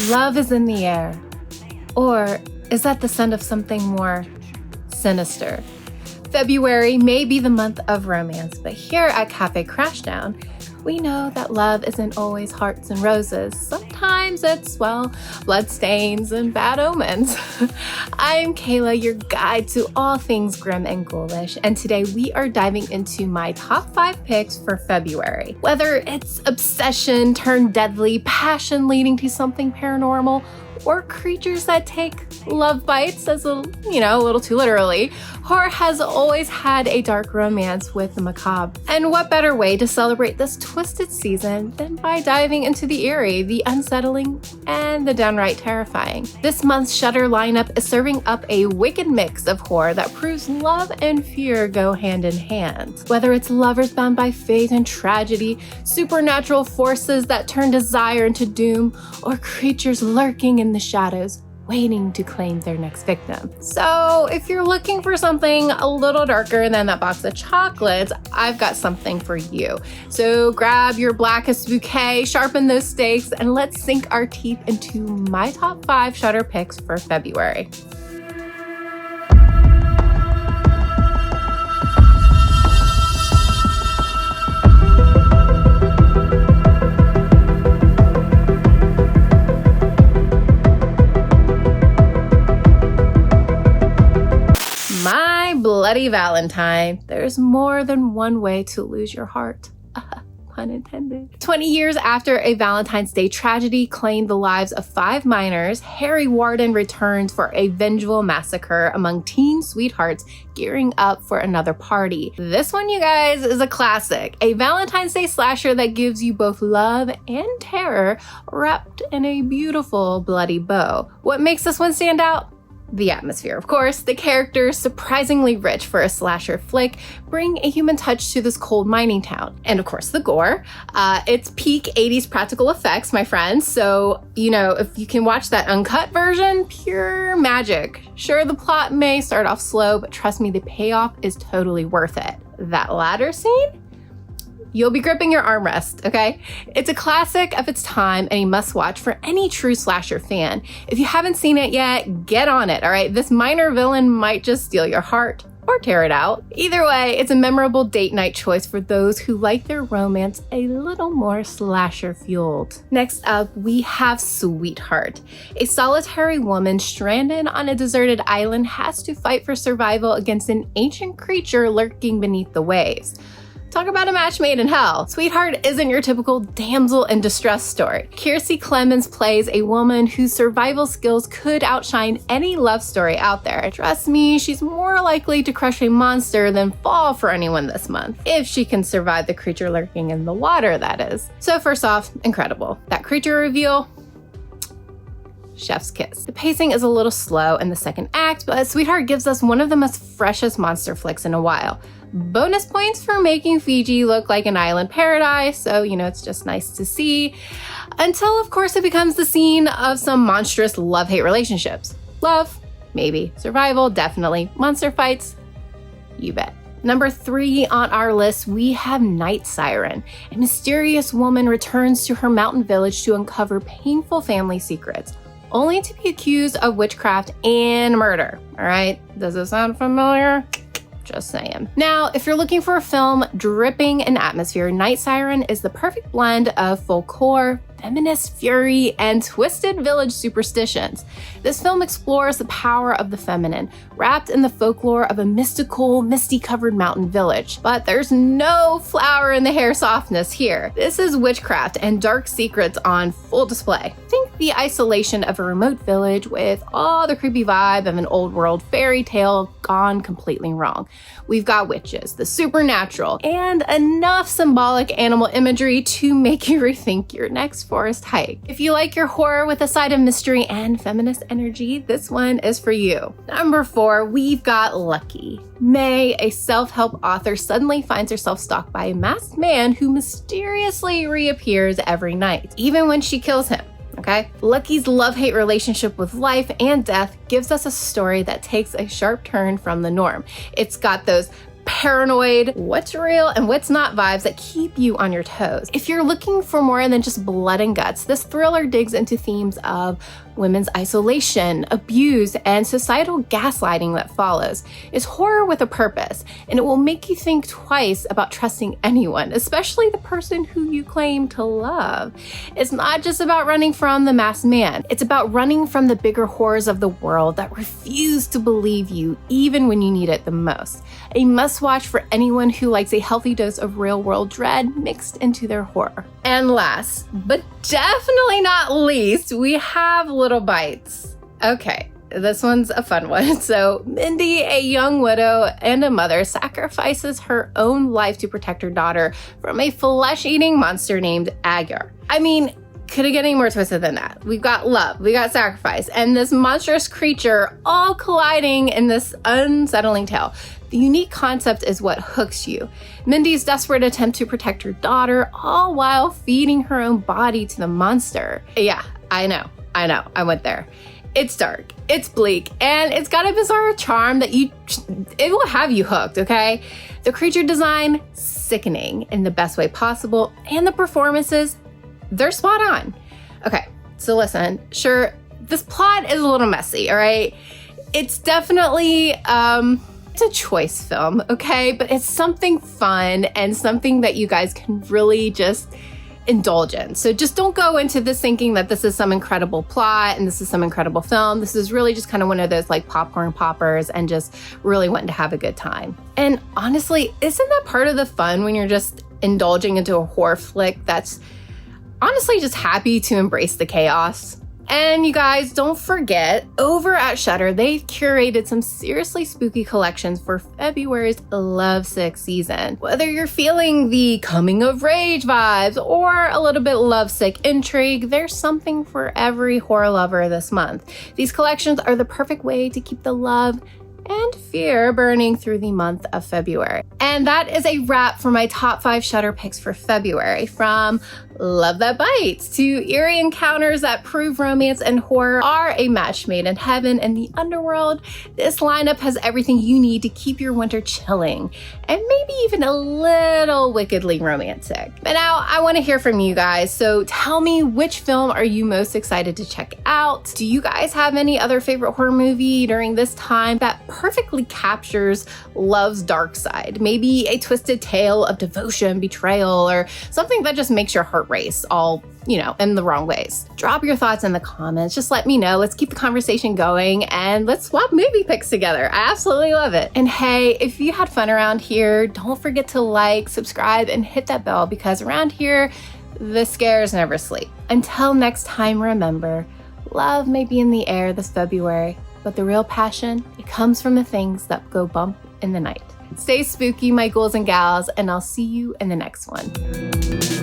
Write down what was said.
Love is in the air. Or is that the scent of something more sinister? February may be the month of romance, but here at Cafe Crashdown, we know that love isn't always hearts and roses. Sometimes it's, well, bloodstains and bad omens. I'm Kayla, your guide to all things grim and ghoulish, and today we are diving into my top 5 picks for February. Whether it's obsession turned deadly, passion leading to something paranormal, or creatures that take love bites as a little too literally, horror has always had a dark romance with the macabre. And what better way to celebrate this twisted season than by diving into the eerie, the unsettling, and the downright terrifying. This month's Shudder lineup is serving up a wicked mix of horror that proves love and fear go hand in hand. Whether it's lovers bound by fate and tragedy, supernatural forces that turn desire into doom, or creatures lurking in the shadows, waiting to claim their next victim. So if you're looking for something a little darker than that box of chocolates, I've got something for you. So grab your blackest bouquet, sharpen those stakes, and let's sink our teeth into my top 5 Shudder picks for February. Bloody Valentine. There's more than one way to lose your heart. Pun intended. 20 years after a Valentine's Day tragedy claimed the lives of 5 minors, Harry Warden returns for a vengeful massacre among teen sweethearts gearing up for another party. This one, you guys, is a classic. A Valentine's Day slasher that gives you both love and terror wrapped in a beautiful bloody bow. What makes this one stand out? The atmosphere, of course. The characters, surprisingly rich for a slasher flick, bring a human touch to this cold mining town. And of course, the gore. It's peak 80s practical effects, my friends. So, if you can watch that uncut version, pure magic. Sure, the plot may start off slow, but trust me, the payoff is totally worth it. That ladder scene? You'll be gripping your armrest, okay? It's a classic of its time and a must-watch for any true slasher fan. If you haven't seen it yet, get on it, all right? This minor villain might just steal your heart or tear it out. Either way, it's a memorable date night choice for those who like their romance a little more slasher-fueled. Next up, we have Sweetheart. A solitary woman stranded on a deserted island has to fight for survival against an ancient creature lurking beneath the waves. Talk about a match made in hell. Sweetheart isn't your typical damsel in distress story. Kiersey Clemens plays a woman whose survival skills could outshine any love story out there. Trust me, she's more likely to crush a monster than fall for anyone this month. If she can survive the creature lurking in the water, that is. So first off, incredible. That creature reveal, chef's kiss. The pacing is a little slow in the second act, but Sweetheart gives us one of the most freshest monster flicks in a while. Bonus points for making Fiji look like an island paradise, so it's just nice to see. Until, of course, it becomes the scene of some monstrous love-hate relationships. Love, maybe. Survival, definitely. Monster fights, you bet. Number 3 on our list, we have Night Siren. A mysterious woman returns to her mountain village to uncover painful family secrets, only to be accused of witchcraft and murder. All right, does it sound familiar? Just saying. Now, if you're looking for a film dripping in atmosphere, Night Siren is the perfect blend of folklore, feminist fury, and twisted village superstitions. This film explores the power of the feminine, wrapped in the folklore of a mystical, misty-covered mountain village. But there's no flower in the hair softness here. This is witchcraft and dark secrets on full display. Think the isolation of a remote village with all the creepy vibe of an old world fairy tale gone completely wrong. We've got witches, the supernatural, and enough symbolic animal imagery to make you rethink your next forest hike. If you like your horror with a side of mystery and feminist energy, this one is for you. Number 4, we've got Lucky. May, a self-help author, suddenly finds herself stalked by a masked man who mysteriously reappears every night, even when she kills him. Okay? Lucky's love-hate relationship with life and death gives us a story that takes a sharp turn from the norm. It's got those paranoid, what's real and what's not vibes that keep you on your toes. If you're looking for more than just blood and guts, this thriller digs into themes of women's isolation, abuse, and societal gaslighting that follows. It's horror with a purpose, and it will make you think twice about trusting anyone, especially the person who you claim to love. It's not just about running from the masked man. It's about running from the bigger horrors of the world that refuse to believe you even when you need it the most. A must-watch for anyone who likes a healthy dose of real-world dread mixed into their horror. And last, but definitely not least, we have Little Bites. Okay, this one's a fun one. So Mindy, a young widow and a mother, sacrifices her own life to protect her daughter from a flesh-eating monster named Agar. I mean, could it get any more twisted than that? We've got love, we got sacrifice, and this monstrous creature all colliding in this unsettling tale. The unique concept is what hooks you. Mindy's desperate attempt to protect her daughter, all while feeding her own body to the monster. Yeah, I know, I went there. It's dark, it's bleak, and it's got a bizarre charm that it will have you hooked, okay? The creature design, sickening in the best way possible, and the performances, they're spot on. Okay, so listen, sure, this plot is a little messy, all right? It's definitely, it's a choice film, okay? But it's something fun and something that you guys can really just indulge in. So just don't go into this thinking that this is some incredible plot and this is some incredible film. This is really just kind of one of those like popcorn poppers and just really wanting to have a good time. And honestly, isn't that part of the fun when you're just indulging into a horror flick that's honestly just happy to embrace the chaos? And you guys, don't forget, over at Shudder, they've curated some seriously spooky collections for February's lovesick season. Whether you're feeling the coming of rage vibes or a little bit lovesick intrigue, there's something for every horror lover this month. These collections are the perfect way to keep the love and fear burning through the month of February. And that is a wrap for my top 5 Shudder picks for February. From Love That Bites to eerie encounters that prove romance and horror are a match made in heaven in the underworld, this lineup has everything you need to keep your winter chilling and maybe even a little wickedly romantic. But now I want to hear from you guys, so tell me, which film are you most excited to check out? Do you guys have any other favorite horror movie during this time that perfectly captures love's dark side? Maybe a twisted tale of devotion, betrayal, or something that just makes your heart race, all, in the wrong ways. Drop your thoughts in the comments. Just let me know. Let's keep the conversation going and let's swap movie picks together. I absolutely love it. And hey, if you had fun around here, don't forget to like, subscribe, and hit that bell, because around here, the scares never sleep. Until next time, remember, love may be in the air this February, but the real passion, it comes from the things that go bump in the night. Stay spooky, my ghouls and gals, and I'll see you in the next one.